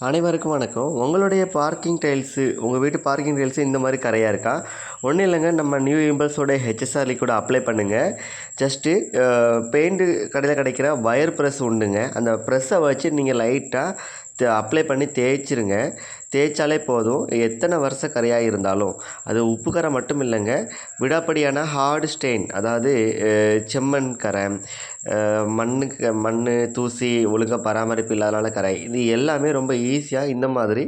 அனைவருக்கும் வணக்கம். உங்களுடைய பார்க்கிங் டைல்ஸு உங்கள் வீட்டு பார்க்கிங் டைல்ஸு இந்த மாதிரி கரையாக இருக்கா? ஒன்றும் இல்லைங்க, நம்ம நியூ இம்பல்ஸோட ஹெச்எஸ்ஆர் லிக்விட் அப்ளை பண்ணுங்கள். ஜஸ்ட்டு பெயிண்ட்டு கடையில் கிடைக்கிற வயர் ப்ரெஸ் உண்டுங்க. அந்த ப்ரெஸ்ஸை வச்சு நீங்கள் லைட்டாக அப்ளை பண்ணி தேய்ச்சிருங்க. தேய்ச்சாலே போதும். எத்தனை வருஷ கரையாக இருந்தாலும், அது உப்பு கரை மட்டும் இல்லைங்க, விடாப்படியான ஹார்டு ஸ்டெயின், அதாவது செம்மண் கரை, மண் தூசி ஒழுங்காக பராமரிப்பு இல்லாதனால கரை, இது எல்லாமே ரொம்ப ஈஸியாக இந்த மாதிரி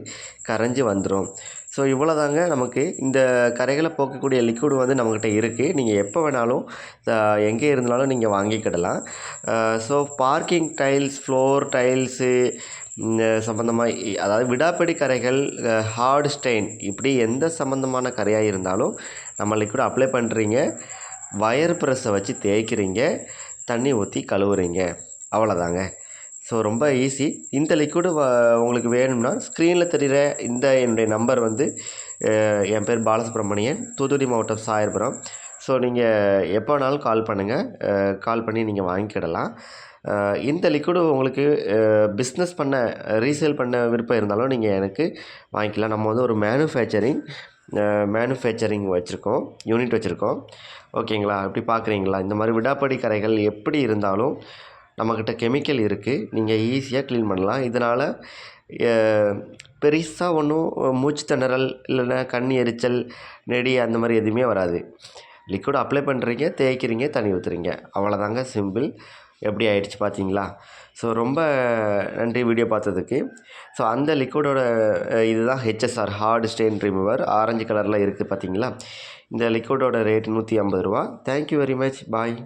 கரைஞ்சி வந்துடும். ஸோ இவ்வளோதாங்க. நமக்கு இந்த கரைகளை போக்கக்கூடிய லிக்விட் வந்து நம்மக்கிட்ட இருக்குது. நீங்கள் எப்போ வேணாலும் எங்கே இருந்தாலும் நீங்கள் வாங்கிக்கிடலாம். So parking tiles, floor tiles சம்மந்தமாக, அதாவது விடாப்பிடி கரைகள், ஹார்டு ஸ்டெயின், இப்படி எந்த சம்மந்தமான கரையாக இருந்தாலும் நம்ம லிக்விட் அப்ளை பண்ணுறீங்க, வயர் ப்ரெஸ்ஸை வச்சு தேய்க்கிறீங்க, தண்ணி ஊற்றி கழுவுறீங்க, அவ்வளோதாங்க. ஸோ ரொம்ப ஈஸி. இந்த லிக்விடு உங்களுக்கு வேணும்னா ஸ்க்ரீனில் தெரிகிற இந்த என்னுடைய நம்பர் வந்து, என் பேர் பாலசுப்ரமணியன், தூத்துக்குடி மாவட்டம் சாயர்புரம். ஸோ நீங்கள் எப்போ வேணாலும் கால் பண்ணுங்கள். கால் பண்ணி நீங்கள் வாங்கிக்கிடலாம். இந்த லிக்விடு உங்களுக்கு பிஸ்னஸ் பண்ண, ரீசேல் பண்ண விருப்பம் இருந்தாலும் நீங்கள் எனக்கு வாங்கிக்கலாம். நம்ம வந்து ஒரு மேனுஃபேக்சரிங் வச்சுருக்கோம், யூனிட் வச்சுருக்கோம். ஓகேங்களா? எப்படி பார்க்குறீங்களா? இந்த மாதிரி விடாப்படி கரைகள் எப்படி இருந்தாலும் நம்மக்கிட்ட கெமிக்கல் இருக்குது. நீங்கள் ஈஸியாக க்ளீன் பண்ணலாம். இதனால் பெருசாக ஒன்றும் மூச்சு திணறல், இல்லைன்னா கண் எரிச்சல், நெடி, அந்த மாதிரி எதுவுமே வராது. லிக்விட் அப்ளை பண்ணுறீங்க, தேய்க்கிறீங்க, தண்ணி ஊற்றுறீங்க, அவ்வளோதாங்க, சிம்பிள். எப்படி ஆயிடுச்சு பார்த்தீங்களா? ஸோ ரொம்ப நன்றி வீடியோ பார்த்ததுக்கு. ஸோ அந்த லிக்விடோட இதுதான் HSR, hard stain remover. Orange கலரில் இருக்குது பார்த்தீங்களா? இந்த லிக்விடோட ரேட் ரூ. 150. Thank you very much. பாய்.